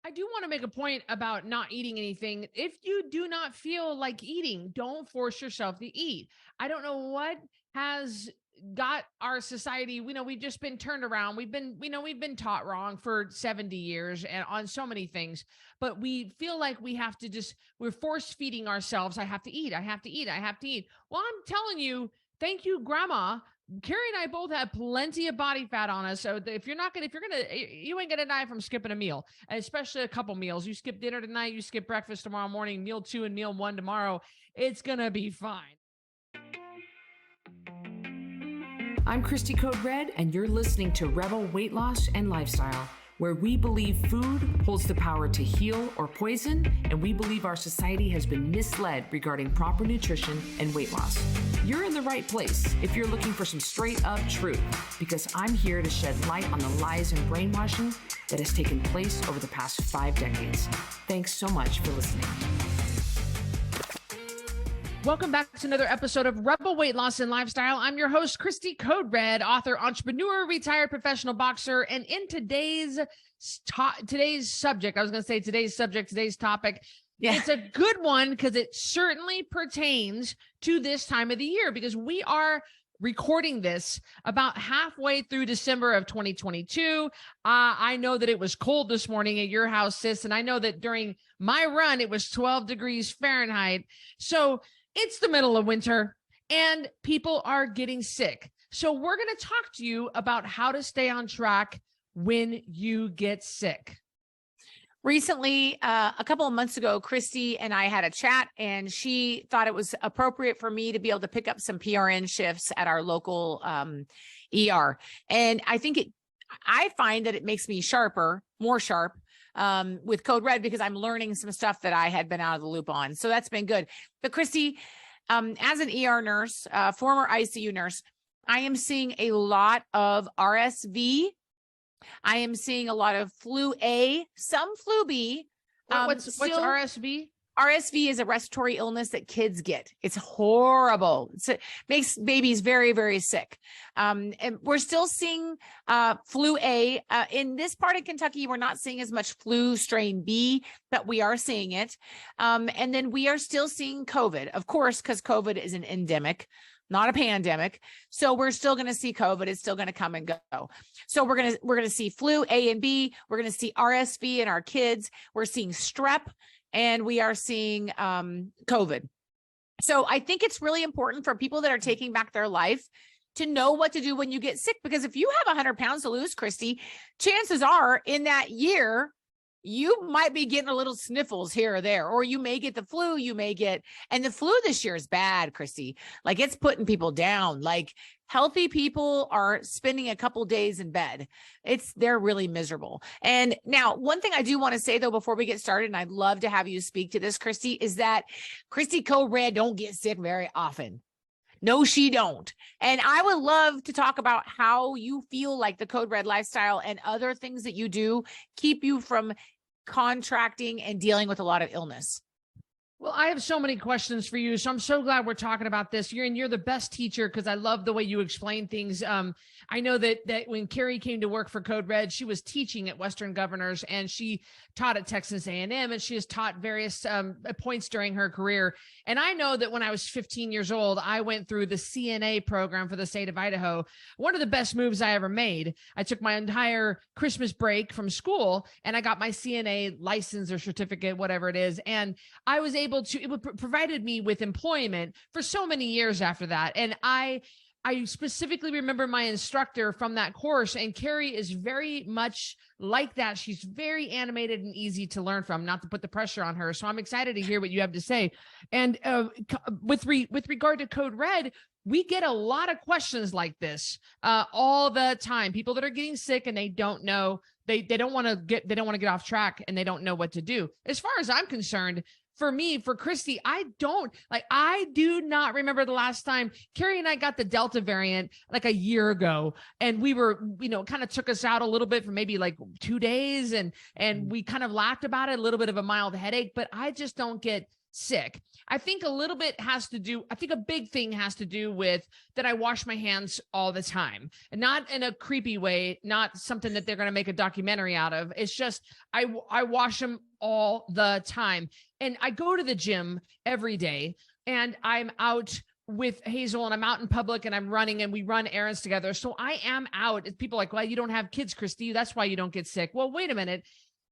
I do want to make a point about not eating anything. If you do not feel like eating, don't force yourself to eat. I don't know what has got our society, we've just been turned around. We've been taught wrong for 70 years and on so many things, but we feel like we're force feeding ourselves. I have to eat. I have to eat. I have to eat. Well, I'm telling you, thank you, grandma. Carrie and I both have plenty of body fat on us. So you ain't gonna die from skipping a meal, especially a couple meals. You skip dinner tonight, you skip breakfast tomorrow morning, meal 2 and meal 1 tomorrow. It's gonna be fine. I'm Cristy Code Red, and you're listening to Rebel Weight Loss and Lifestyle, where we believe food holds the power to heal or poison, and we believe our society has been misled regarding proper nutrition and weight loss. You're in the right place if you're looking for some straight up truth, because I'm here to shed light on the lies and brainwashing that has taken place over the past 5 decades. Thanks so much for listening. Welcome back to another episode of Rebel Weight Loss and Lifestyle. I'm your host, Cristy Code Red, author, entrepreneur, retired professional boxer. And in today's topic, It's a good one because it certainly pertains to this time of the year, because we are recording this about halfway through December of 2022. I know that it was cold this morning at your house, sis. And I know that during my run, it was 12 degrees Fahrenheit. So it's the middle of winter and people are getting sick. So we're going to talk to you about how to stay on track when you get sick. Recently, a couple of months ago, Cristy and I had a chat, and she thought it was appropriate for me to be able to pick up some PRN shifts at our local ER. And I find that it makes me more sharp with Code Red, because I'm learning some stuff that I had been out of the loop on. So that's been good. But Cristy, as an ER nurse, former ICU nurse, I am seeing a lot of RSV. I am seeing a lot of flu A, some flu B. What's RSV? RSV is a respiratory illness that kids get. It's horrible. It makes babies very, very sick. And we're still seeing flu A. In this part of Kentucky, we're not seeing as much flu strain B, but we are seeing it. And then we are still seeing COVID, of course, because COVID is an endemic, not a pandemic. So we're still going to see COVID. It's still going to come and go. So we're going to see flu A and B. We're going to see RSV in our kids. We're seeing strep, and we are seeing COVID. So I think it's really important for people that are taking back their life to know what to do when you get sick, because if you have 100 pounds to lose, Cristy, chances are in that year, you might be getting a little sniffles here or there, or you may get the flu, and the flu this year is bad, Cristy. Like, it's putting people down. Like, healthy people are spending a couple days in bed. They're really miserable. And now, one thing I do want to say though, before we get started, and I'd love to have you speak to this, Cristy, is that Cristy Code Red don't get sick very often. No, she don't. And I would love to talk about how you feel like the Code Red lifestyle and other things that you do keep you from contracting and dealing with a lot of illness. Well, I have so many questions for you. So I'm so glad we're talking about this. You're the best teacher, because I love the way you explain things. I know that when Carrie came to work for Code Red, she was teaching at Western Governors, and she taught at Texas A&M, and she has taught various points during her career. And I know that when I was 15 years old, I went through the CNA program for the state of Idaho. One of the best moves I ever made. I took my entire Christmas break from school, and I got my CNA license or certificate, whatever it is. And I was able to, provided me with employment for so many years after that. And I specifically remember my instructor from that course, and Carrie is very much like that. She's very animated and easy to learn from, not to put the pressure on her. So I'm excited to hear what you have to say. And with regard to Code Red, we get a lot of questions like this all the time. People that are getting sick and they don't know, they don't want to get off track, and they don't know what to do. As far as I'm concerned, for me, for Cristy, I do not remember the last time. Carrie and I got the Delta variant like a year ago, and we were, kind of took us out a little bit for maybe like 2 days, and we kind of laughed about it, a little bit of a mild headache, but I just don't get sick. I think a little bit has to do, I think a big thing has to do with that I wash my hands all the time, and not in a creepy way, not something that they're going to make a documentary out of. It's just, I wash them all the time. And I go to the gym every day, and I'm out with Hazel, and I'm out in public, and I'm running, and we run errands together. So I am out. People are like, well, you don't have kids, Cristy. That's why you don't get sick. Well, wait a minute.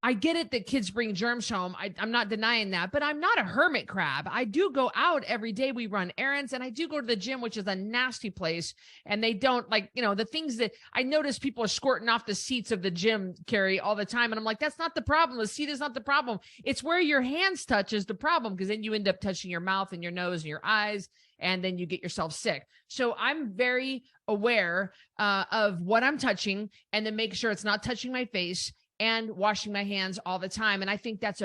I get it that kids bring germs home. I'm not denying that, but I'm not a hermit crab. I do go out every day. We run errands, and I do go to the gym, which is a nasty place. And they don't like, the things that I notice people are squirting off the seats of the gym, Cari, all the time. And I'm like, that's not the problem. The seat is not the problem. It's where your hands touch is the problem, because then you end up touching your mouth and your nose and your eyes, and then you get yourself sick. So I'm very aware of what I'm touching, and then make sure it's not touching my face, and washing my hands all the time. And I think that's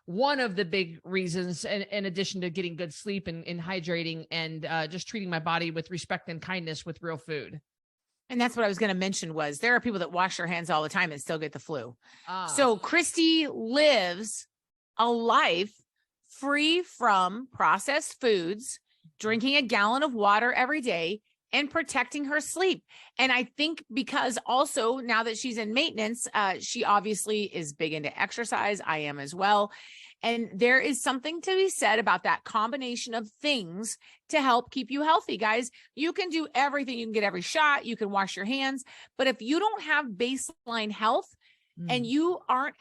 one of the big reasons, in addition to getting good sleep and hydrating, and just treating my body with respect and kindness with real food. And that's what I was going to mention, was there are people that wash their hands all the time and still get the flu. So Cristy lives a life free from processed foods, drinking a gallon of water every day, and protecting her sleep. And I think because also now that she's in maintenance, she obviously is big into exercise. I am as well. And there is something to be said about that combination of things to help keep you healthy, guys. You can do everything. You can get every shot. You can wash your hands. But if you don't have baseline health, and you aren't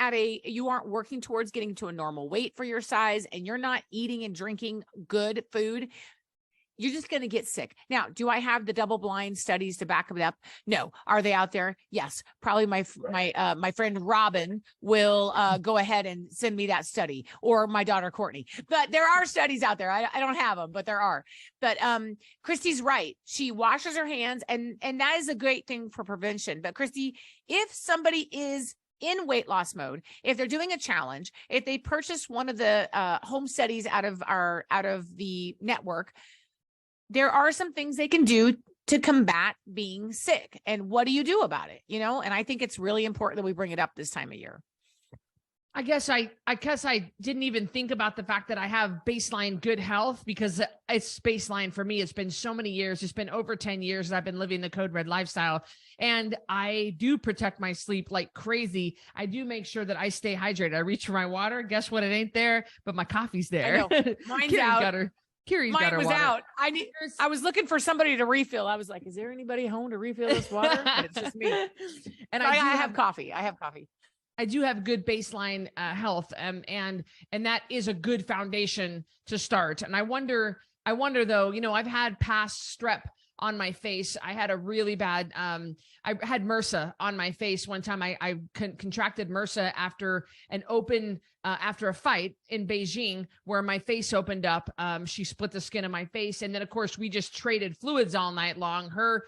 working towards getting to a normal weight for your size, and you're not eating and drinking good food, you're just going to get sick. Now, do I have the double-blind studies to back it up? No. Are they out there? Yes. Probably my friend Robin will go ahead and send me that study, or my daughter Courtney. But there are studies out there. I don't have them, but there are. But Cristy's right. She washes her hands, and that is a great thing for prevention. But Cristy, if somebody is in weight loss mode, if they're doing a challenge, if they purchase one of the home studies out of the network, there are some things they can do to combat being sick. And what do you do about it? And I think it's really important that we bring it up this time of year. I guess I didn't even think about the fact that I have baseline good health, because it's baseline for me. It's been so many years. It's been over 10 years that I've been living the Code Red lifestyle, and I do protect my sleep like crazy. I do make sure that I stay hydrated. I reach for my water. Guess what? It ain't there, but my coffee's there. I know. Mine's out. Mine was water. out. I was looking for somebody to refill. I was like, is there anybody home to refill this water? But it's just me. And I have coffee. I do have good baseline health, and that is a good foundation to start. And I wonder though, I've had past strep on my face. I had a really bad, I had MRSA on my face one time. I contracted MRSA after after a fight in Beijing, where my face opened up. She split the skin of my face. And then of course we just traded fluids all night long. Her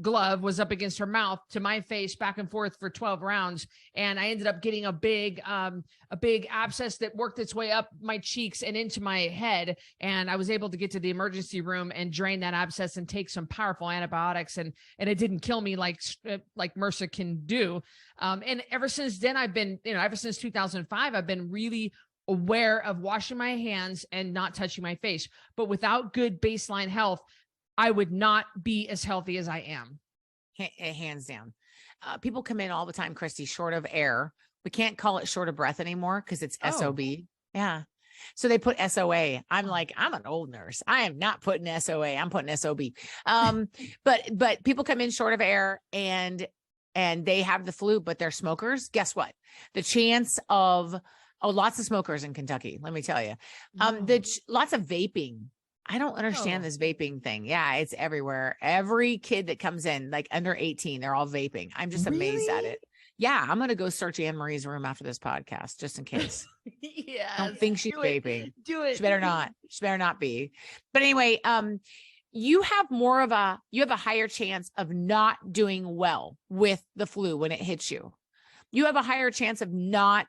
glove was up against her mouth to my face, back and forth for 12 rounds. And I ended up getting a big abscess that worked its way up my cheeks and into my head. And I was able to get to the emergency room and drain that abscess and take some powerful antibiotics. And it didn't kill me like MRSA can do. And ever since then, I've been, ever since 2005, I've been really aware of washing my hands and not touching my face. But without good baseline health, I would not be as healthy as I am. Hands down. People come in all the time, Cristy, short of air. We can't call it short of breath anymore because it's SOB. Yeah. So they put SOA. I'm like, I'm an old nurse. I am not putting SOA. I'm putting SOB. But people come in short of air and they have the flu, but they're smokers. Guess what? The chance of, lots of smokers in Kentucky, let me tell you. Lots of vaping. I don't understand this vaping thing. Yeah, it's everywhere. Every kid that comes in, like under 18, they're all vaping. I'm just amazed at it. Yeah, I'm going to go search Anne Marie's room after this podcast, just in case. Yeah. I don't think she's vaping. Do it. She better not. She better not be. But anyway, you have a higher chance of not doing well with the flu when it hits you. You have a higher chance of not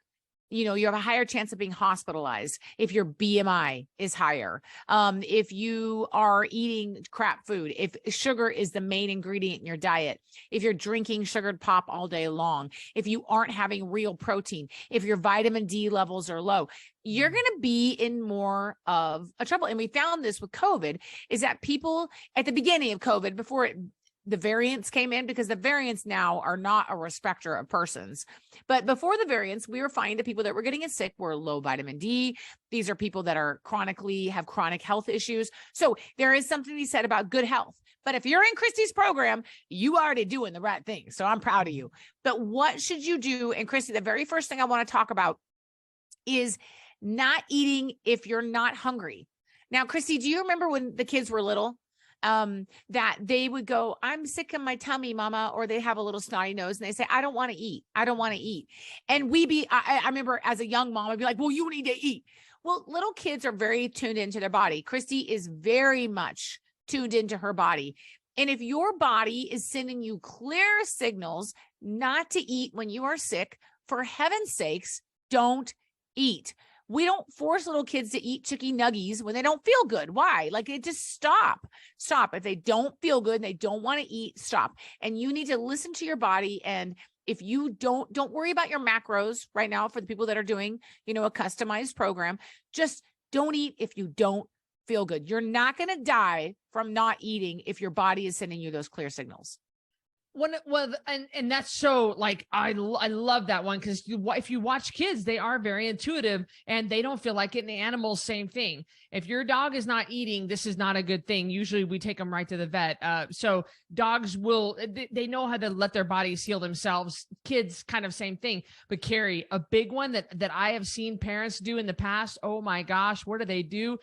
you have a higher chance of being hospitalized if your BMI is higher. If you are eating crap food, if sugar is the main ingredient in your diet, if you're drinking sugared pop all day long, if you aren't having real protein, if your vitamin D levels are low, you're going to be in more of a trouble. And we found this with COVID, is that people at the beginning of COVID, before the variants came in, because the variants now are not a respecter of persons. But before the variants, we were finding the people that were getting sick were low vitamin D. These are people that are have chronic health issues. So there is something to be said about good health. But if you're in Cristy's program, you are already doing the right thing. So I'm proud of you. But what should you do? And Cristy, the very first thing I want to talk about is not eating if you're not hungry. Now, Cristy, do you remember when the kids were little? That they would go, I'm sick in my tummy, mama, or they have a little snotty nose and they say, I don't want to eat. I don't want to eat. And I remember as a young mom, I'd be like, well, you need to eat. Well, little kids are very tuned into their body. Cristy is very much tuned into her body. And if your body is sending you clear signals not to eat when you are sick, for heaven's sakes, don't eat. We don't force little kids to eat chicken nuggies when they don't feel good. Why? Like, it just stop. If they don't feel good and they don't want to eat, stop. And you need to listen to your body. And if you don't worry about your macros right now for the people that are doing, a customized program, just don't eat if you don't feel good. You're not going to die from not eating if your body is sending you those clear signals. And that's so, like, I love that one, because if you watch kids, they are very intuitive and they don't feel like it. And the animals, same thing. If your dog is not eating, this is not a good thing. Usually we take them right to the vet. So dogs they know how to let their bodies heal themselves. Kids, kind of same thing. But Cari, a big one that I have seen parents do in the past, oh my gosh, what do they do?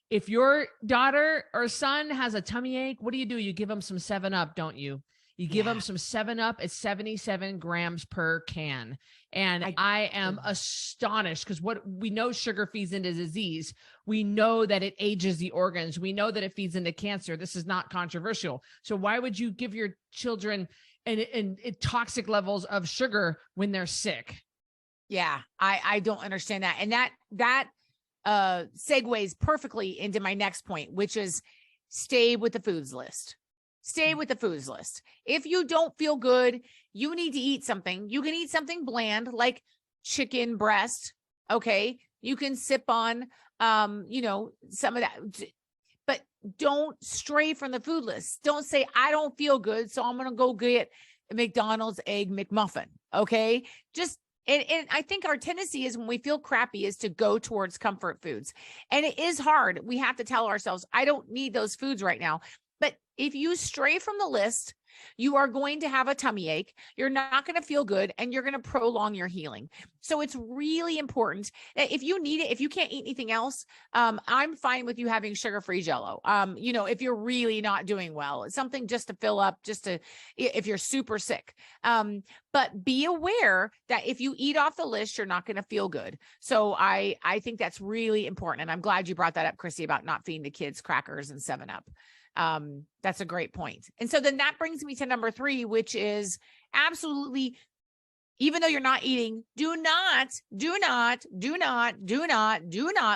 If your daughter or son has a tummy ache, what do? You give them some 7-Up, don't you? You give them some 7-Up at 77 grams per can. And I am astonished, because what we know, sugar feeds into disease. We know that it ages the organs. We know that it feeds into cancer. This is not controversial. So why would you give your children and toxic levels of sugar when they're sick? Yeah, I don't understand that. And that segues perfectly into my next point, which is stay with the foods list. Stay with the foods list. If you don't feel good, you need to eat something. You can eat something bland like chicken breast. Okay. You can sip on, some of that, but don't stray from the food list. Don't say, I don't feel good, so I'm going to go get a McDonald's egg McMuffin. Okay. And I think our tendency is, when we feel crappy, is to go towards comfort foods. And it is hard. We have to tell ourselves, I don't need those foods right now. But if you stray from the list, you are going to have a tummy ache. You're not going to feel good, and you're going to prolong your healing. So it's really important that if you need it, if you can't eat anything else, I'm fine with you having sugar-free Jell-O. If you're really not doing well, it's something just to fill up, if you're super sick. But be aware that if you eat off the list, you're not going to feel good. So I think that's really important. And I'm glad you brought that up, Cristy, about not feeding the kids crackers and 7-Up. That's a great point. And so then that brings me to number 3, which is absolutely, even though you're not eating, do not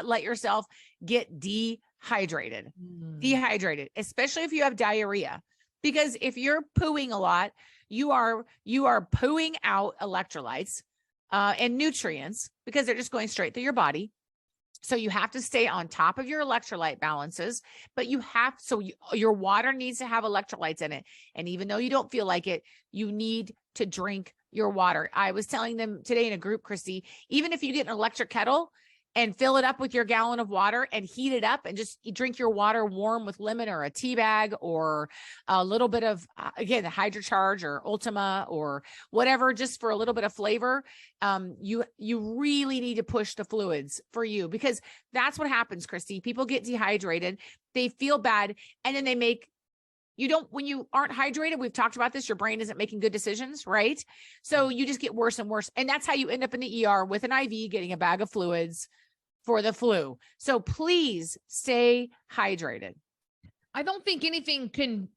let yourself get dehydrated. Dehydrated, especially if you have diarrhea, because if you're pooing a lot, you are pooing out electrolytes, and nutrients, because they're just going straight through your body. So you have to stay on top of your electrolyte balances, but your water needs to have electrolytes in it. And even though you don't feel like it, you need to drink your water. I was telling them today in a group, Cristy, even if you get an electric kettle and fill it up with your gallon of water and heat it up and just drink your water warm with lemon or a tea bag or a little bit of, again, the HydroCharge or Ultima or whatever, just for a little bit of flavor. You really need to push the fluids for you, because that's what happens, Cristy. People get dehydrated, they feel bad, and then when you aren't hydrated, we've talked about this, your brain isn't making good decisions, right? So you just get worse and worse. And that's how you end up in the ER with an IV, getting a bag of fluids for the flu. So please stay hydrated. I don't think anything can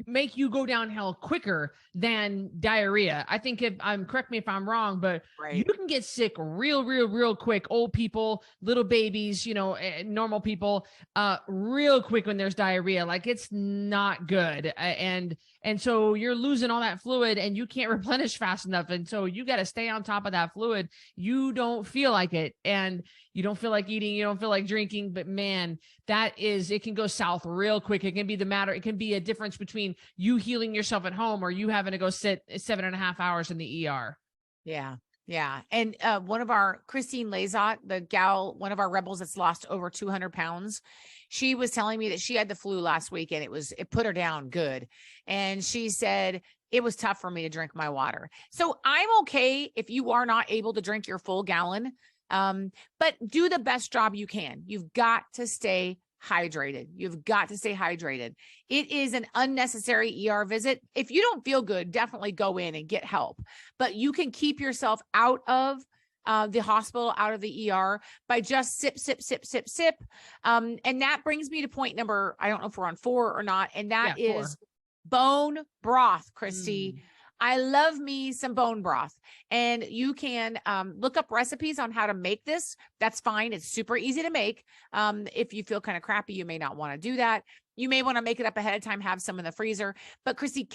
make you go downhill quicker than diarrhea. I think correct me if I'm wrong, but Right. you can get sick real quick. Old people, little babies, normal people, real quick when there's diarrhea. Like it's not good. And so you're losing all that fluid and you can't replenish fast enough. And so you got to stay on top of that fluid. You don't feel like it. And you don't feel like eating. You don't feel like drinking, but man, it can go south real quick. It can be a difference between you healing yourself at home or you having to go sit 7.5 hours in the ER. Yeah. Yeah. And one of our, Christine Lazot, the gal, one of our rebels that's lost over 200 pounds, she was telling me that she had the flu last week and it put her down good. And she said, it was tough for me to drink my water. So I'm okay if you are not able to drink your full gallon, but do the best job you can. You've got to stay hydrated. You've got to stay hydrated. It is an unnecessary ER visit. If you don't feel good, definitely go in and get help, but you can keep yourself out of the hospital, out of the ER by just sip. And that brings me to point number, I don't know if we're on 4 or not. And that is bone broth, Cristy. I love me some bone broth, and you can look up recipes on how to make this. That's fine. It's super easy to make. If you feel kind of crappy, you may not want to do that. You may want to make it up ahead of time, have some in the freezer. But Cristy,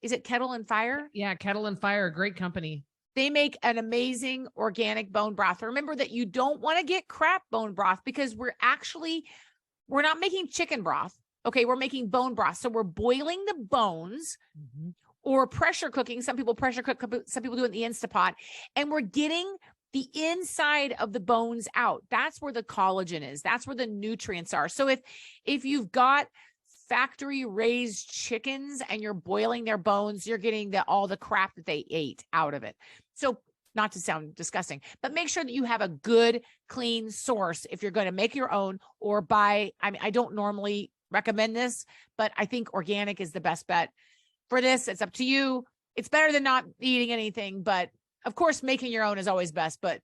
is it Kettle and Fire? Yeah, Kettle and Fire, great company. They make an amazing organic bone broth. Remember that you don't want to get crap bone broth because we're not making chicken broth. Okay, we're making bone broth. So we're boiling the bones. Or pressure cooking. Some people pressure cook, some people do it in the Instapot, and we're getting the inside of the bones out. That's where the collagen is. That's where the nutrients are. So if you've got factory raised chickens and you're boiling their bones, you're getting all the crap that they ate out of it. So not to sound disgusting, but make sure that you have a good, clean source if you're going to make your own or buy. I mean, I don't normally recommend this, but I think organic is the best bet. For this, it's up to you. It's better than not eating anything, but of course, making your own is always best. But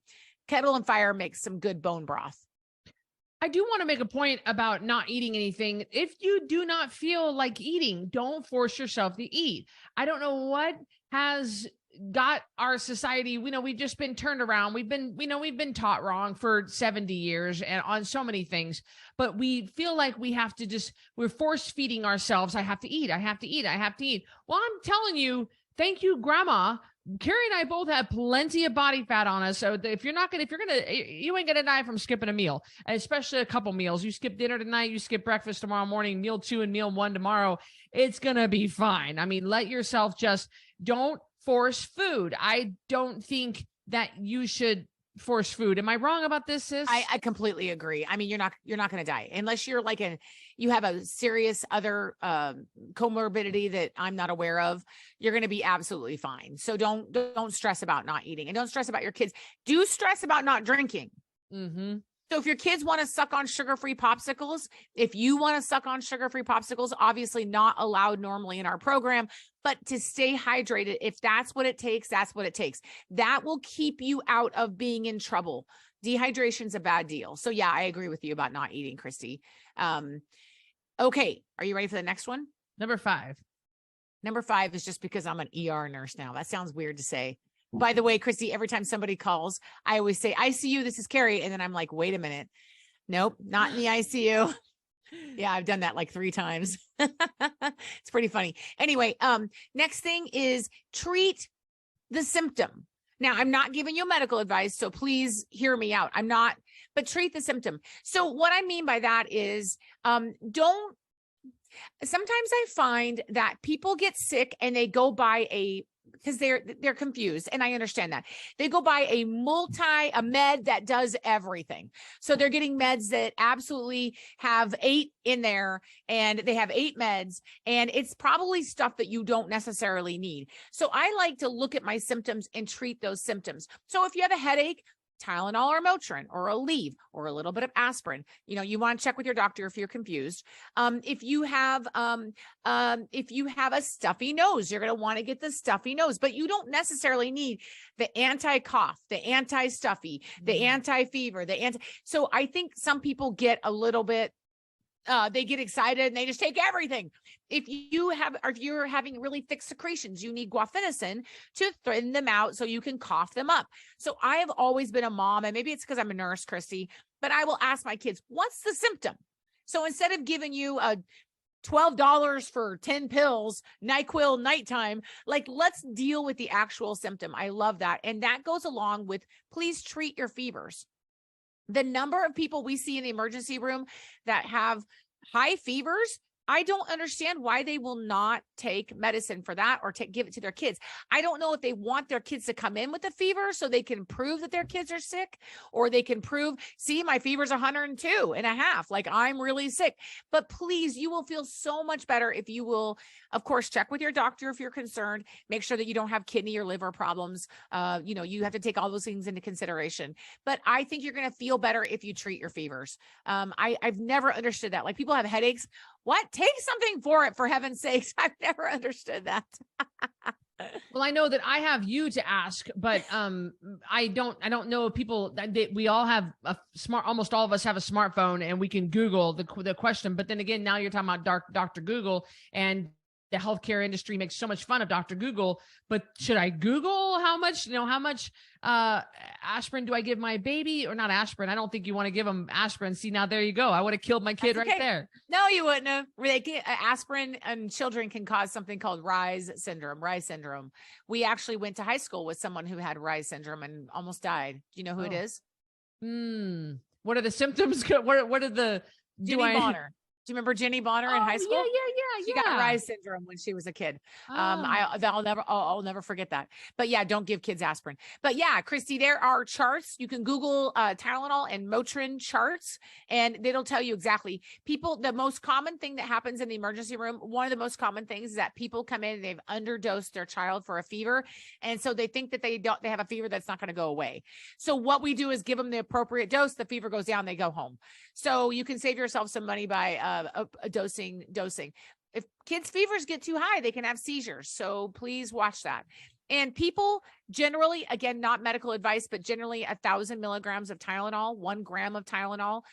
Kettle and Fire makes some good bone broth. I do want to make a point about not eating anything. If you do not feel like eating, don't force yourself to eat. I don't know what has got our society, we've just been turned around. We've been taught wrong for 70 years and on so many things, but we feel like we're force feeding ourselves. I have to eat. Well, I'm telling you, thank you, Grandma. Cari and I both have plenty of body fat on us. So you ain't gonna die from skipping a meal, especially a couple meals. You skip dinner tonight, you skip breakfast tomorrow morning, meal 2 and meal 1 tomorrow. It's gonna be fine. I mean, let yourself don't force food. I don't think that you should force food. Am I wrong about this, sis? I completely agree. I mean, you're not going to die unless you're you have a serious other comorbidity that I'm not aware of. You're going to be absolutely fine. So don't stress about not eating, and don't stress about your kids. Do stress about not drinking. So if your kids want to suck on sugar-free popsicles, if you want to suck on sugar-free popsicles, obviously not allowed normally in our program, but to stay hydrated, if that's what it takes, that's what it takes. That will keep you out of being in trouble. Dehydration's a bad deal. So yeah, I agree with you about not eating, Cristy. Okay. Are you ready for the next one? Number 5. Number 5 is just because I'm an ER nurse now. That sounds weird to say. By the way, Cristy, every time somebody calls, I always say, ICU, this is Cari. And then I'm like, wait a minute. Nope, not in the ICU. Yeah, I've done that like 3 times. It's pretty funny. Anyway, next thing is treat the symptom. Now, I'm not giving you medical advice, so please hear me out. But treat the symptom. So what I mean by that is, sometimes I find that people get sick and they go buy because they're confused. And I understand that they go buy a med that does everything. So they're getting meds that absolutely have 8 in there, and they have 8 meds, and it's probably stuff that you don't necessarily need. So I like to look at my symptoms and treat those symptoms. So if you have a headache, Tylenol or Motrin or Aleve or a little bit of aspirin. You want to check with your doctor if you're confused. If you have a stuffy nose, you're going to want to get the stuffy nose, but you don't necessarily need the anti-cough, the anti-stuffy, the anti-fever, so I think some people get a little bit They get excited and they just take everything. If you're having really thick secretions, you need guaifenesin to thin them out so you can cough them up. So I have always been a mom, and maybe it's because I'm a nurse, Cristy, but I will ask my kids, what's the symptom? So instead of giving you a $12 for 10 pills, NyQuil nighttime, like, let's deal with the actual symptom. I love that. And that goes along with, please treat your fevers. The number of people we see in the emergency room that have high fevers, I don't understand why they will not take medicine for that or give it to their kids. I don't know if they want their kids to come in with a fever so they can prove that their kids are sick, or they can prove, see, my fever's 102.5. Like, I'm really sick. But please, you will feel so much better if you will, of course, check with your doctor if you're concerned. Make sure that you don't have kidney or liver problems. You have to take all those things into consideration. But I think you're going to feel better if you treat your fevers. I've never understood that. Like, people have headaches. What? Take something for it, for heaven's sakes. I've never understood that. Well, I know that I have you to ask, but I don't know if people that we all have almost all of us have a smartphone, and we can Google the question. But then again, now you're talking about Dr. Google, and the healthcare industry makes so much fun of Dr. Google. But should I Google how much aspirin do I give my baby, or not aspirin? I don't think you want to give them aspirin. See, now there you go. I would have killed my kid right there. No, you wouldn't have. Aspirin and children can cause something called Reye syndrome. We actually went to high school with someone who had Reye syndrome and almost died. Do you know who it is? What are the symptoms? What are the Jenny Bonner. Do you remember Jenny Bonner in high school? Yeah. She got Reye syndrome when she was a kid. I'll never forget that. But yeah, don't give kids aspirin. But yeah, Cristy, there are charts. You can Google Tylenol and Motrin charts, and it'll tell you exactly. The most common thing that happens in the emergency room, one of the most common things is that people come in and they've underdosed their child for a fever. And so they think that they have a fever that's not going to go away. So what we do is give them the appropriate dose. The fever goes down, they go home. So you can save yourself some money by dosing. If kids' fevers get too high, they can have seizures. So please watch that. And people generally, again, not medical advice, but generally 1,000 milligrams of Tylenol, 1 gram of Tylenol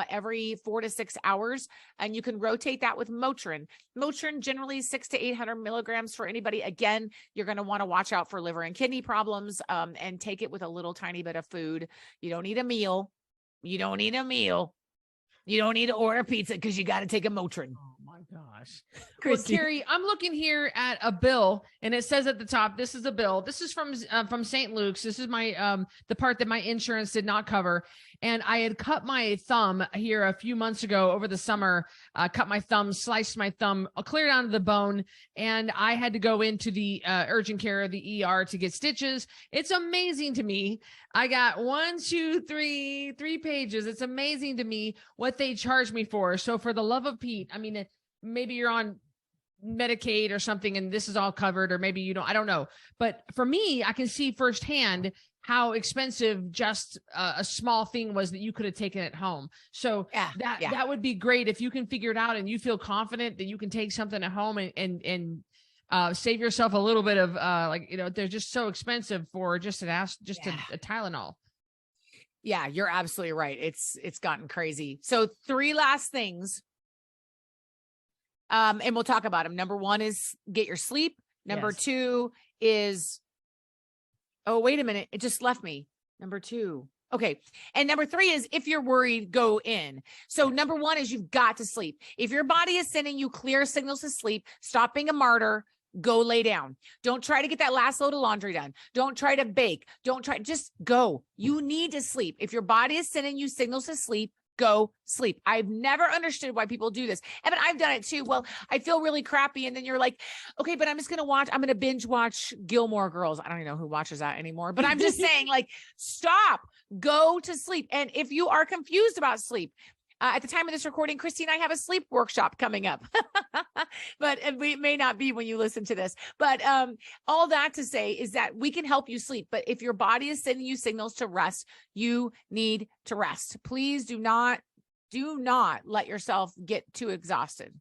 every 4 to 6 hours. And you can rotate that with Motrin. Motrin generally 600 to 800 milligrams for anybody. Again, you're going to want to watch out for liver and kidney problems, and take it with a little tiny bit of food. You don't need a meal. You don't need to order pizza because you got to take a Motrin. Oh my gosh. Well, Cari, I'm looking here at a bill, and it says at the top, this is a bill. This is from St. Luke's. This is my the part that my insurance did not cover. And I had cut my thumb here a few months ago over the summer, cut my thumb, sliced my thumb, clear down to the bone. And I had to go into the urgent care, the ER, to get stitches. It's amazing to me. I got 3 pages. It's amazing to me what they charge me for. So for the love of Pete, I mean, maybe you're on Medicaid or something and this is all covered, or maybe you don't, I don't know. But for me, I can see firsthand how expensive just a small thing was that you could have taken at home. So that would be great if you can figure it out and you feel confident that you can take something at home and save yourself a little bit of they're just so expensive for just a Tylenol. Yeah, you're absolutely right. It's gotten crazy. So 3 last things. And we'll talk about them. Number 1 is get your sleep. Number 2 is, oh, wait a minute. It just left me. Number 2. Okay. And number 3 is, if you're worried, go in. So number 1 is you've got to sleep. If your body is sending you clear signals to sleep, stop being a martyr. Go lay down. Don't try to get that last load of laundry done. Don't try to bake. Just go. You need to sleep. If your body is sending you signals to sleep, go sleep. I've never understood why people do this. But I've done it too. Well, I feel really crappy. And then you're like, okay, but I'm going to binge watch Gilmore Girls. I don't even know who watches that anymore, but I'm just saying, like, stop, go to sleep. And if you are confused about sleep, at the time of this recording, Cristy and I have a sleep workshop coming up, but it may not be when you listen to this, but all that to say is that we can help you sleep. But if your body is sending you signals to rest, you need to rest. Please do not let yourself get too exhausted.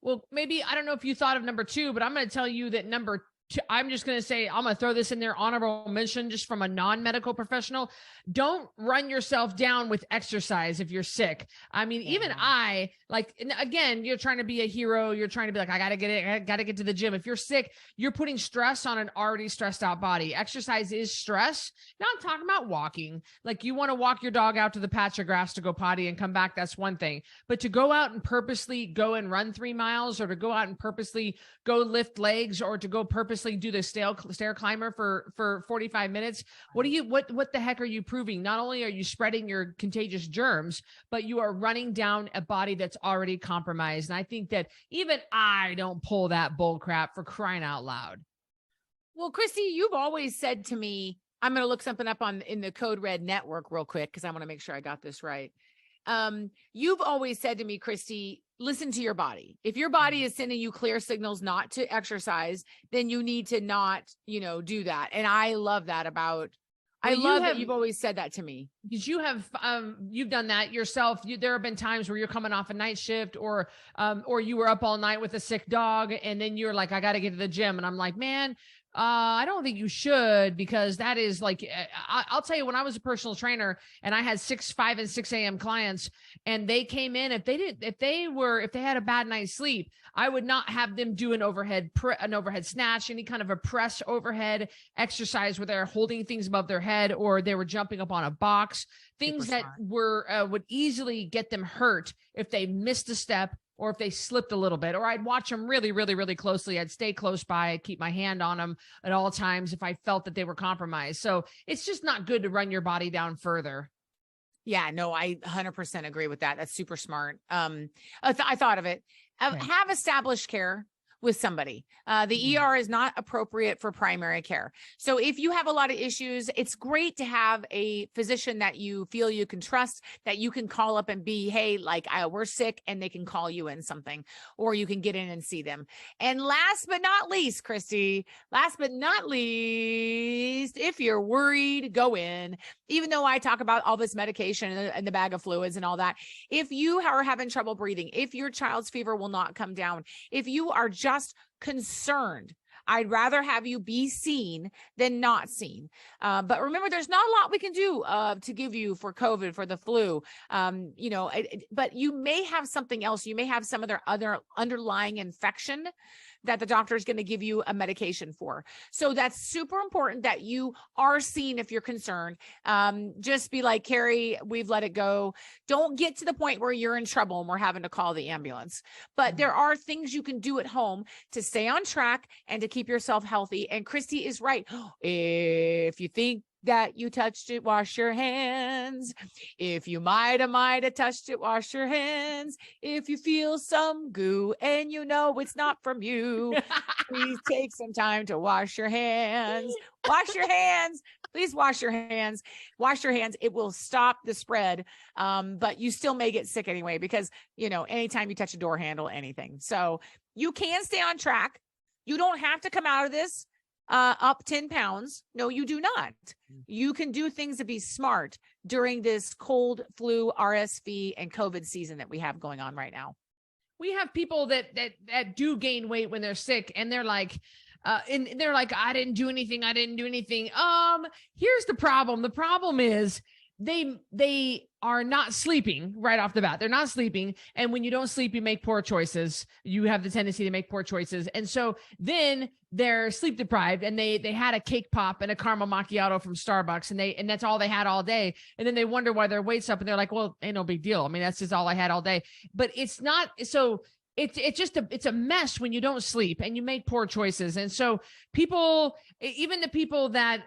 Well, maybe, I don't know if you thought of number 2, but I'm going to tell you that number I'm just going to say, I'm going to throw this in there, honorable mention, just from a non-medical professional. Don't run yourself down with exercise if you're sick. I mean, even I, like, again, you're trying to be a hero. You're trying to be like, I got to get to the gym. If you're sick, you're putting stress on an already stressed out body. Exercise is stress. Now I'm talking about walking. Like, you want to walk your dog out to the patch of grass to go potty and come back. That's one thing. But to go out and purposely go and run 3 miles, or to go out and purposely go lift legs, or to go purposely do the stair climber for 45 minutes. What the heck are you proving? Not only are you spreading your contagious germs, but you are running down a body that's already compromised. And I think that even I don't pull that bull crap, for crying out loud. Well, Cristy, you've always said to me, I'm going to look something up in the Code Red network real quick, because I want to make sure I got this right. You've always said to me, Cristy, listen to your body. If your body is sending you clear signals not to exercise, then you need to not, do that. And I love that I love that you've always said that to me. Because you've done that yourself. There have been times where you're coming off a night shift, or you were up all night with a sick dog, and then you're like, I got to get to the gym. And I'm like, man, I don't think you should, because that is like, I'll tell you, when I was a personal trainer and I had 5 and 6 a.m. clients, and they came in, if they had a bad night's sleep, I would not have them do an overhead snatch, any kind of a press overhead exercise where they're holding things above their head, or they were jumping up on a box, things that would easily get them hurt if they missed a step, or if they slipped a little bit. Or I'd watch them really, really, really closely. I'd stay close by. I'd keep my hand on them at all times if I felt that they were compromised. So it's just not good to run your body down further. Yeah, no, I 100% agree with that. That's super smart. I thought of it. Have established care with somebody. The ER is not appropriate for primary care. So if you have a lot of issues, it's great to have a physician that you feel you can trust, that you can call up and be, hey, like, we're sick, and they can call you in something, or you can get in and see them. And last but not least, Cristy, if you're worried, go in. Even though I talk about all this medication and the bag of fluids and all that, if you are having trouble breathing, if your child's fever will not come down, if you are just concerned, I'd rather have you be seen than not seen. But remember, there's not a lot we can do to give you for COVID, for the flu, but you may have something else. You may have some other underlying infection that the doctor is going to give you a medication for. So that's super important that you are seen if you're concerned. Just be like, Cari, we've let it go. Don't get to the point where you're in trouble and we're having to call the ambulance. But there are things you can do at home to stay on track and to keep yourself healthy. And Cristy is right. If you think that you touched it, wash your hands. If you might have touched it, wash your hands. If you feel some goo and you know it's not from you, please take some time to wash your hands. Wash your hands. Please wash your hands. Wash your hands. It will stop the spread. But you still may get sick anyway, because, anytime you touch a door handle, anything. So you can stay on track. You don't have to come out of this up 10 pounds. No, you do not. You can do things to be smart during this cold, flu, RSV, and COVID season that we have going on right now. We have people that do gain weight when they're sick, and they're like, I didn't do anything. Here's the problem. The problem is they are not sleeping right off the bat. They're not sleeping. And when you don't sleep, you make poor choices. You have the tendency to make poor choices. And so then they're sleep deprived, and they had a cake pop and a caramel macchiato from Starbucks, and that's all they had all day. And then they wonder why their weight's up, and they're like, well, ain't no big deal. I mean, that's just all I had all day. But it's not. So it's a mess when you don't sleep and you make poor choices. And so people, even the people that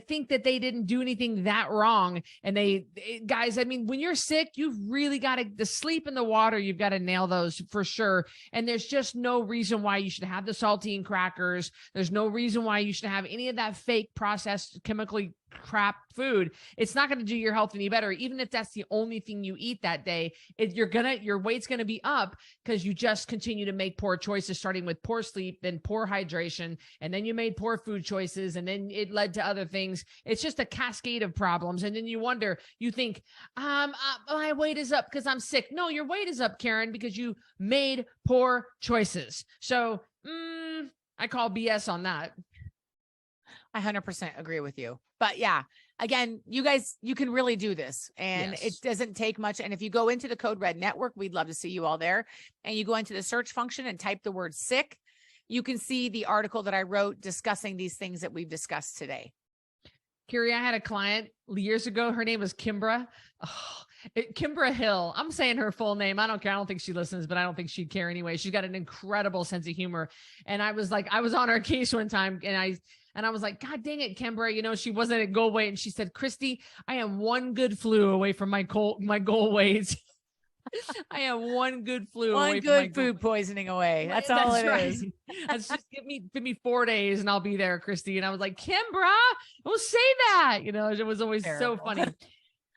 think that they didn't do anything that wrong, and guys, I mean, when you're sick, you've really got to, the sleep and the water, you've got to nail those for sure. And there's just no reason why you should have the saltine crackers. There's no reason why you should have any of that fake processed chemically crap food. It's not going to do your health any better. Even if that's the only thing you eat that day, your weight's going to be up because you just continue to make poor choices, starting with poor sleep, then poor hydration, and then you made poor food choices, and then it led to other things. It's just a cascade of problems. And then you think, my weight is up because I'm sick. No, your weight is up, Karen, because you made poor choices. So I call BS on that. I 100% agree with you. But yeah, again, you guys, you can really do this, and Yes. it doesn't take much. And if you go into the Code Red Network, we'd love to see you all there. And you go into the search function and type the word sick, you can see the article that I wrote discussing these things that we've discussed today. Cari, I had a client years ago. Her name was Kimbra. Oh, Kimbra Hill. I'm saying her full name. I don't care. I don't think she listens, but I don't think she'd care anyway. She's got an incredible sense of humor. And I was on her case one time, and I was like, God dang it, Kimbra. You know, she wasn't at goal weight. And she said, Cristy, I am one good flu away from my goal weight. I am one good flu away One from my good food poisoning away. That's all it is. That's just give me 4 days and I'll be there, Cristy. And I was like, Kimbra, don't say that. You know, it was always so funny.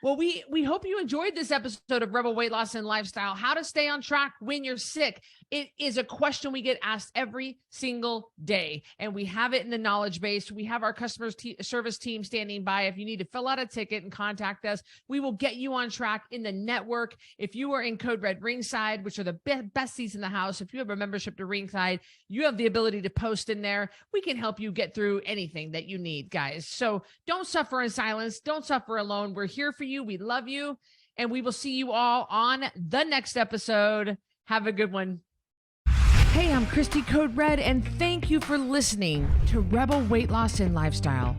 Well, we hope you enjoyed this episode of Rebel Weight Loss and Lifestyle. How to stay on track when you're sick. It is a question we get asked every single day, and we have it in the knowledge base. We have our customer service team standing by. If you need to fill out a ticket and contact us, we will get you on track in the network. If you are in Code Red Ringside, which are the best seats in the house, if you have a membership to Ringside, you have the ability to post in there. We can help you get through anything that you need, guys. So don't suffer in silence. Don't suffer alone. We're here for you. We love you, and we will see you all on the next episode. Have a good one. Hey, I'm Cristy Code Red, and thank you for listening to Rebel Weight Loss and Lifestyle.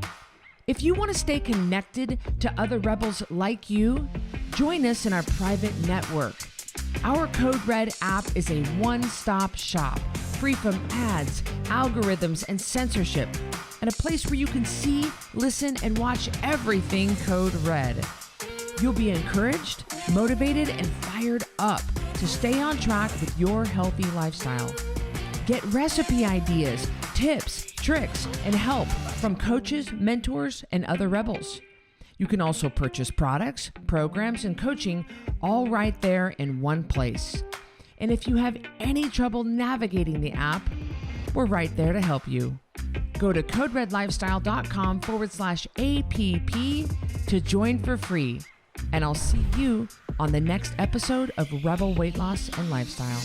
If you want to stay connected to other rebels like you, join us in our private network. Our Code Red app is a one-stop shop, free from ads, algorithms, and censorship, and a place where you can see, listen, and watch everything Code Red. You'll be encouraged, motivated, and fired up to stay on track with your healthy lifestyle. Get recipe ideas, tips, tricks, and help from coaches, mentors, and other rebels. You can also purchase products, programs, and coaching all right there in one place. And if you have any trouble navigating the app, we're right there to help you. Go to coderedlifestyle.com/APP to join for free. And I'll see you on the next episode of Rebel Weight Loss and Lifestyle.